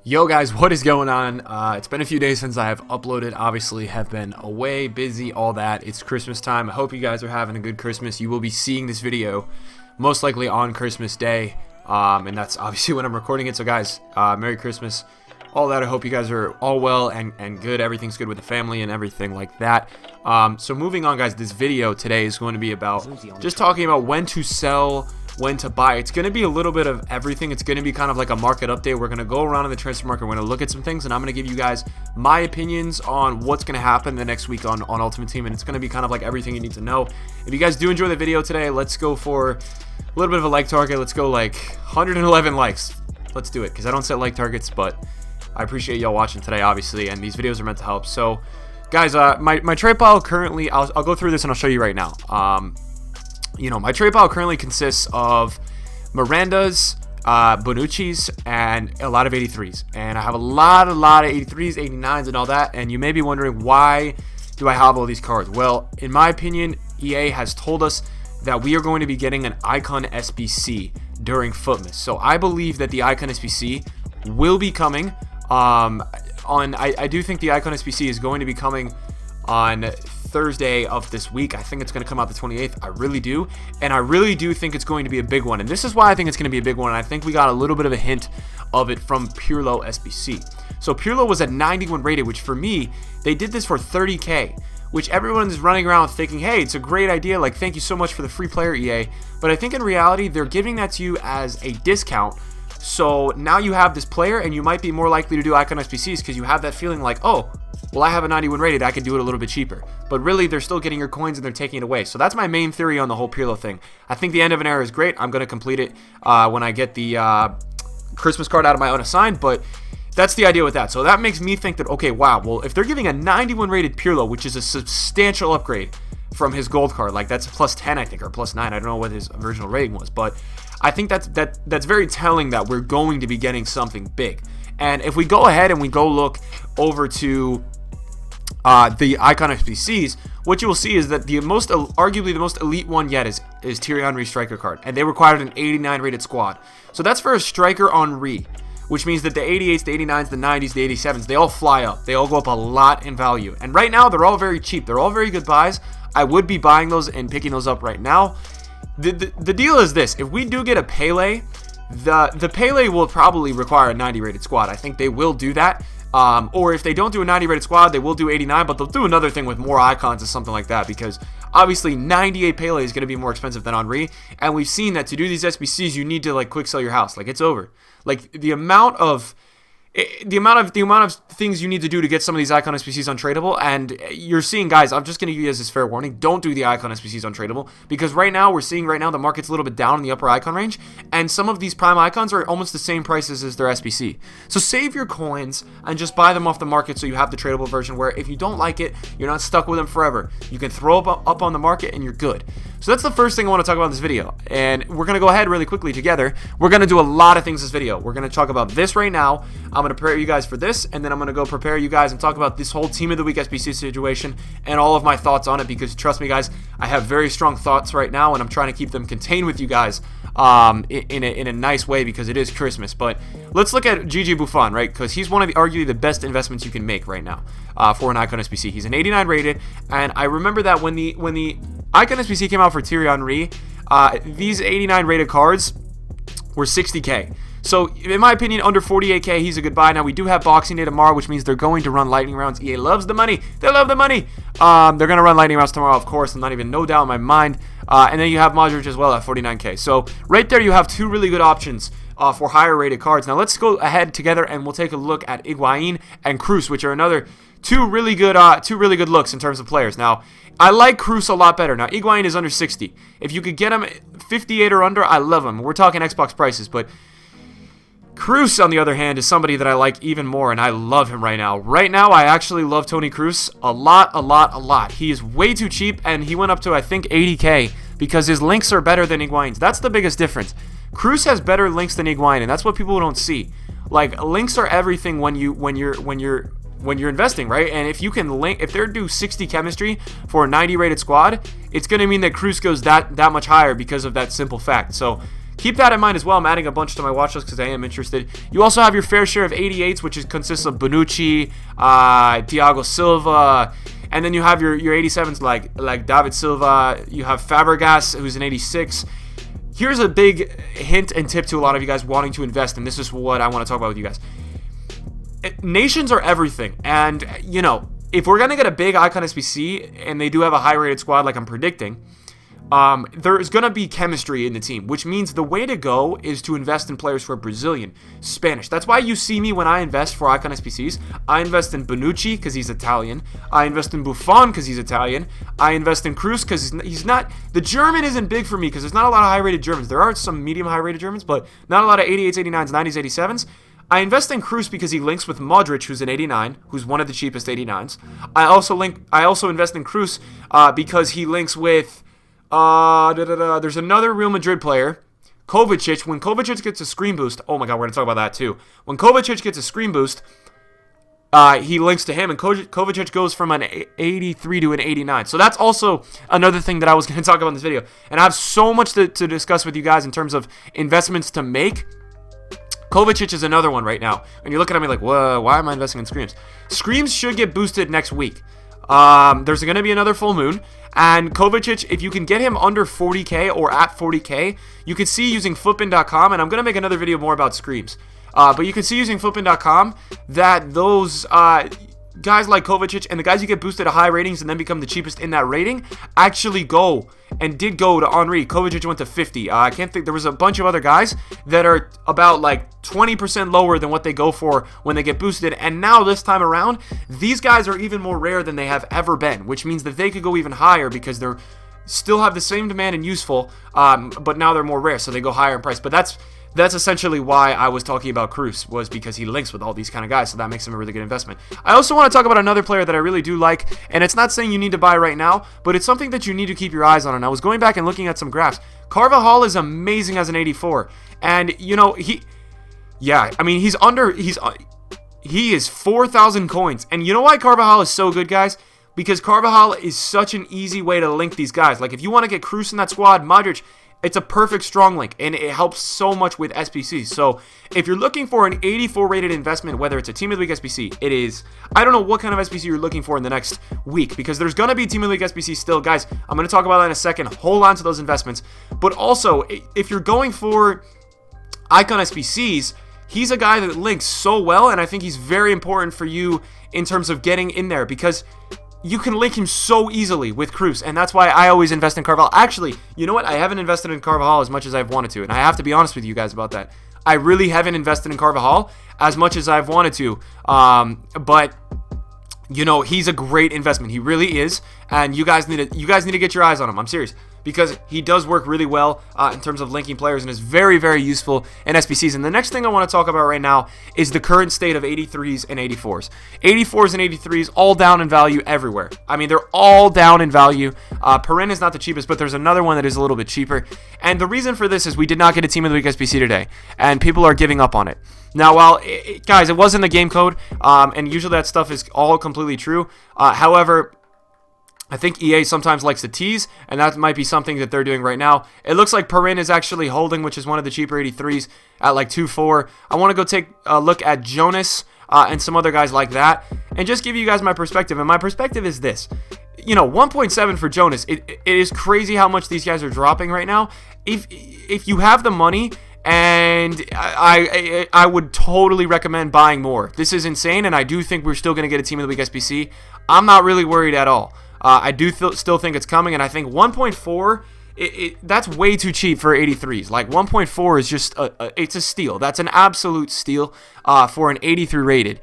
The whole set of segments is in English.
Yo guys, what is going on? It's been a few days since I have uploaded. Obviously have been away, busy, all that. It's Christmas time. I hope you guys are having a good Christmas. You will be seeing this video most likely on Christmas Day, and that's obviously when I'm recording it. So guys, Merry Christmas, all that. I hope you guys are all well and good. Everything's good with the family and everything like that. So moving on guys, this video today is going to be about just talking about when to sell, when to buy. It's going to be a little bit of everything. It's going to be kind of like a market update. We're going to go around in the transfer market. We're going to look at some things, and I'm going to give you guys my opinions on what's going to happen the next week on Ultimate Team, and it's going to be kind of like everything you need to know. If you guys do enjoy the video today, let's go for a little bit of a like target. Let's go like 111 likes. Let's do it, because I don't set like targets, but I appreciate y'all watching today, obviously, and these videos are meant to help. So guys, my trade pile currently, I'll go through this and I'll show you right now. My trade pile currently consists of Mirandas, Bonucci's, and a lot of 83s. And I have a lot of 83s, 89s, and all that. And you may be wondering, why do I have all these cards? Well, in my opinion, EA has told us that we are going to be getting an Icon SBC during FUTMas. So I believe that the Icon SBC will be coming. I do think the Icon SBC is going to be coming on Thursday of this week. I think it's going to come out the 28th. I really do. And I really do think it's going to be a big one. And this is why I think it's going to be a big one. And I think we got a little bit of a hint of it from Pirlo SBC. So Pirlo was at 91 rated, which for me, they did this for 30K, which everyone's running around thinking, hey, it's a great idea. Like, thank you so much for the free player, EA. But I think in reality, they're giving that to you as a discount. So now you have this player, and you might be more likely to do Icon SBCs because you have that feeling like, oh, well, I have a 91 rated, I can do it a little bit cheaper. But really, they're still getting your coins and they're taking it away. So that's my main theory on the whole Pirlo thing. I think the end of an era is great. I'm going to complete it when I get the Christmas card out of my unassigned, but that's the idea with that. So that makes me think that, okay, wow, well, if they're giving a 91 rated Pirlo, which is a substantial upgrade from his gold card, like that's plus 10, I think, or plus 9. I don't know what his original rating was, but I think that's very telling that we're going to be getting something big. And if we go ahead and we go look over to the Icon SBCs, what you will see is that arguably the most elite one yet is Thierry Henry's striker card, and they required an 89 rated squad. So that's for a striker Henry, which means that the 88s, the 89s, the 90s, the 87s, they all fly up. They all go up a lot in value. And right now, they're all very cheap. They're all very good buys. I would be buying those and picking those up right now. The deal is this: if we do get a Pele, the Pele will probably require a 90 rated squad. I think they will do that. Or if they don't do a 90 rated squad, they will do 89, but they'll do another thing with more icons or something like that, because obviously 98 Pele is going to be more expensive than Henry, and we've seen that to do these SBCs, you need to like quick sell your house. Like, it's over. Like, the amount of things you need to do to get some of these Icon SBCs untradeable, and you're seeing, guys, I'm just going to give you guys this fair warning, don't do the Icon SBCs untradeable, because right now, we're seeing the market's a little bit down in the upper icon range, and some of these prime icons are almost the same prices as their SBC. So save your coins and just buy them off the market so you have the tradable version, where if you don't like it, you're not stuck with them forever. You can throw up on the market and you're good. So that's the first thing I want to talk about in this video, and we're going to go ahead really quickly together. We're going to do a lot of things this video. We're going to talk about this right now. I'm going to prepare you guys for this, and then I'm going to go prepare you guys and talk about this whole Team of the Week SBC situation and all of my thoughts on it, because trust me, guys, I have very strong thoughts right now, and I'm trying to keep them contained with you guys in a nice way, because it is Christmas. But let's look at Gigi Buffon, right? Because he's one of arguably the best investments you can make right now for an Icon SBC. He's an 89 rated, and I remember that when the Icon SBC came out for Thierry Henry, these 89 rated cards were 60K. So, in my opinion, under 48K, he's a good buy. Now, we do have Boxing Day tomorrow, which means they're going to run lightning rounds. EA loves the money. They love the money. They're going to run lightning rounds tomorrow, of course. I'm not even no doubt in my mind. And then you have Modric as well at 49K. So, right there, you have two really good options for higher rated cards. Now, let's go ahead together and we'll take a look at Higuain and Cruz, which are another two really good looks in terms of players. Now, I like Cruz a lot better. Now, Higuain is under 60. If you could get him 58 or under, I love him. We're talking Xbox prices, but Cruz, on the other hand, is somebody that I like even more, and I love him right now. Right now, I actually love Toni Kroos a lot. He is way too cheap, and he went up to, I think, 80K, because his links are better than Higuain's. That's the biggest difference. Cruz has better links than Higuain, and that's what people don't see. Like, links are everything when you're investing, right? And if you can link, if they do 60 chemistry for a 90 rated squad, it's going to mean that Cruz goes that much higher because of that simple fact. So keep that in mind as well. I'm adding a bunch to my watch list because I am interested. You also have your fair share of 88s, which consists of Bonucci, Thiago Silva, and then you have your 87s like David Silva. You have Fabregas, who's an 86. Here's a big hint and tip to a lot of you guys wanting to invest, and this is what I want to talk about with you guys. Nations are everything, and you know, if we're gonna get a big icon SBC and they do have a high rated squad like I'm predicting, there is gonna be chemistry in the team, which means the way to go is to invest in players who are Brazilian, Spanish. That's why you see me when I invest for icon SBCs. I invest in Bonucci because he's Italian. I invest in Buffon because he's Italian. I invest in Cruz because he's not. The German isn't big for me because there's not a lot of high rated Germans. There are some medium high rated Germans, but not a lot of 88s, 89s, 90s, 87s. I invest in Cruz because he links with Modric, who's an 89, who's one of the cheapest 89s. I also invest in Cruz because he links with there's another Real Madrid player, Kovacic. When Kovacic gets a screen boost, oh my god, we're gonna talk about that too. When Kovacic gets a screen boost, he links to him, and Kovacic goes from an 83 to an 89. So that's also another thing that I was going to talk about in this video. And I have so much to discuss with you guys in terms of investments to make. Kovacic is another one right now. And you're looking at me like, whoa, why am I investing in Screams? Screams should get boosted next week. There's going to be another full moon. And Kovacic, if you can get him under 40k or at 40k, you can see using FUTBIN.com, and I'm going to make another video more about Screams. But you can see using FUTBIN.com that those guys like Kovacic and the guys you get boosted to high ratings and then become the cheapest in that rating actually go and did go to Henry. Kovacic went to 50. I can't think. There was a bunch of other guys that are about like 20% lower than what they go for when they get boosted. And now this time around, these guys are even more rare than they have ever been, which means that they could go even higher because they're still have the same demand and useful, but now they're more rare, so they go higher in price. But that's essentially why I was talking about Cruz, was because he links with all these kind of guys, so that makes him a really good investment. I also want to talk about another player that I really do like, and it's not saying you need to buy right now, but it's something that you need to keep your eyes on. And I was going back and looking at some graphs. Carvajal is amazing as an 84, and you know he is 4,000 coins, and you know why Carvajal is so good, guys? Because Carvajal is such an easy way to link these guys. Like if you want to get Cruz in that squad, Modric, it's a perfect strong link, and it helps so much with SBCs. So if you're looking for an 84 rated investment, whether it's a Team of the Week SBC, it is, I don't know what kind of SBC you're looking for in the next week, because there's going to be Team of the Week SBC still. Guys, I'm going to talk about that in a second. Hold on to those investments. But also, if you're going for Icon SBCs, he's a guy that links so well, and I think he's very important for you in terms of getting in there, because you can link him so easily with Cruz, and that's why I always invest in Carvajal. Actually, you know what? I haven't invested in Carvajal as much as I've wanted to, and I have to be honest with you guys about that. I really haven't invested in Carvajal as much as I've wanted to, but you know, he's a great investment. He really is, and you guys need to get your eyes on him. I'm serious, because he does work really well in terms of linking players, and is very, very useful in SBCs. And the next thing I want to talk about right now is the current state of 83s and 84s. 84s and 83s all down in value everywhere. I mean, they're all down in value. Perrin is not the cheapest, but there's another one that is a little bit cheaper. And the reason for this is we did not get a Team of the Week SBC today, and people are giving up on it. Now, while, guys, it was in the game code, and usually that stuff is all completely true. However, I think EA sometimes likes to tease, and that might be something that they're doing right now. It looks like Perrin is actually holding, which is one of the cheaper 83s at like 2.4. I want to go take a look at Jonas and some other guys like that, and just give you guys my perspective. And my perspective is this. You know, 1.7 for Jonas. It is crazy how much these guys are dropping right now. If you have the money, and I would totally recommend buying more. This is insane, and I do think we're still going to get a Team of the Week SBC. I'm not really worried at all. I do still think it's coming, and I think 1.4, that's way too cheap for 83s. Like 1.4 is just it's a steal. That's an absolute steal for an 83 rated.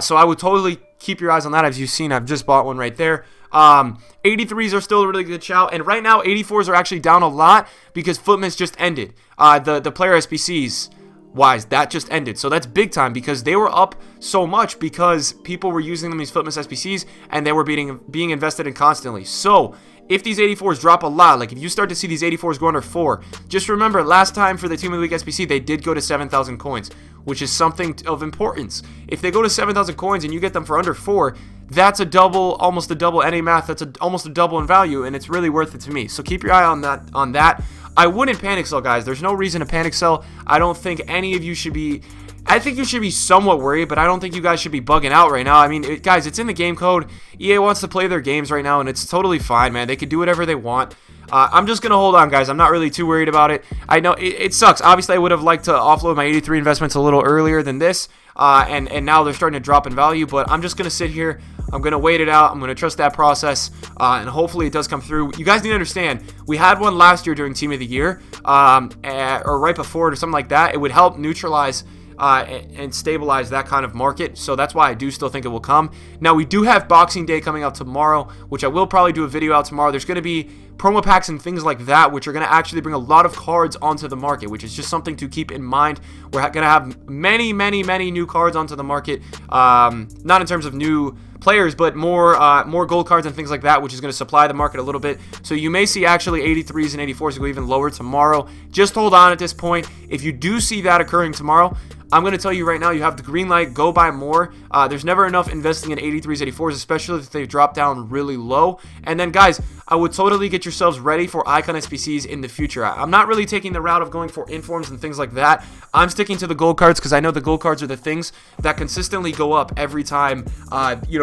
So I would totally keep your eyes on that. As you've seen, I've just bought one right there. 83s are still a really good shout, and right now 84s are actually down a lot because FUTMas just ended. The player SBCs wise, that just ended, so that's big time because they were up so much because people were using them as FUTMas SBCs and they were being invested in constantly. So if these 84s drop a lot, like if you start to see these 84s go under 4, just remember last time for the Team of the Week SBC they did go to 7,000 coins, which is something of importance. If they go to 7,000 coins and you get them for under 4, that's a double, almost a double NA math. That's almost a double in value, and it's really worth it to me. So keep your eye on that. I wouldn't panic sell, guys. There's no reason to panic sell. I don't think any of you should be. I think you should be somewhat worried, but I don't think you guys should be bugging out right now. I mean, guys, it's in the game code. EA wants to play their games right now, and it's totally fine, man. They can do whatever they want. I'm just going to hold on, guys. I'm not really too worried about it. I know it sucks. Obviously, I would have liked to offload my 83 investments a little earlier than this, and now they're starting to drop in value, but I'm just going to sit here. I'm going to wait it out. I'm going to trust that process, and hopefully it does come through. You guys need to understand, we had one last year during Team of the Year, or right before it or something like that. It would help neutralize and stabilize that kind of market, so that's why I do still think it will come. Now, we do have Boxing Day coming out tomorrow, which I will probably do a video out tomorrow. There's going to be promo packs and things like that, which are going to actually bring a lot of cards onto the market, which is just something to keep in mind. We're going to have many new cards onto the market, not in terms of new players, but more gold cards and things like that, which is going to supply the market a little bit. So you may see actually 83s and 84s go even lower tomorrow. Just hold on at this point. If you do see that occurring tomorrow, I'm going to tell you right now, you have the green light, go buy more. There's never enough investing in 83s, 84s, especially if they drop down really low. And then, guys, I would totally get yourselves ready for Icon SBCs in the future. I'm not really taking the route of going for informs and things like that. I'm sticking to the gold cards because I know the gold cards are the things that consistently go up every time,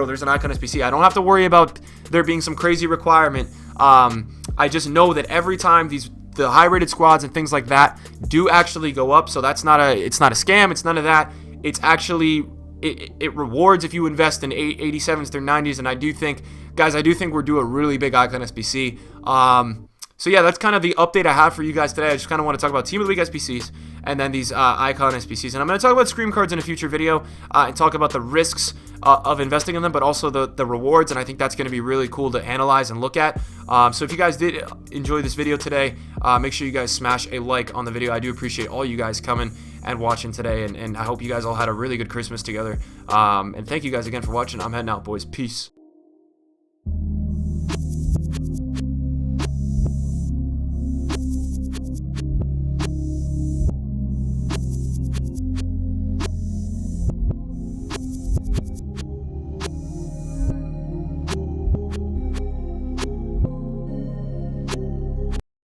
there's an Icon SBC. I don't have to worry about there being some crazy requirement. I just know that every time the high-rated squads and things like that do actually go up, so it's not a scam, it's none of that. It's actually, it rewards if you invest in 87s through 90s, and I do think we're due a really big Icon SBC. So yeah, that's kind of the update I have for you guys today. I just kind of want to talk about Team of the Week SBCs and then these Icon SBCs. And I'm going to talk about Scream cards in a future video and talk about the risks of investing in them, but also the rewards. And I think that's going to be really cool to analyze and look at. So if you guys did enjoy this video today, make sure you guys smash a like on the video. I do appreciate all you guys coming and watching today. And I hope you guys all had a really good Christmas together. And thank you guys again for watching. I'm heading out, boys. Peace.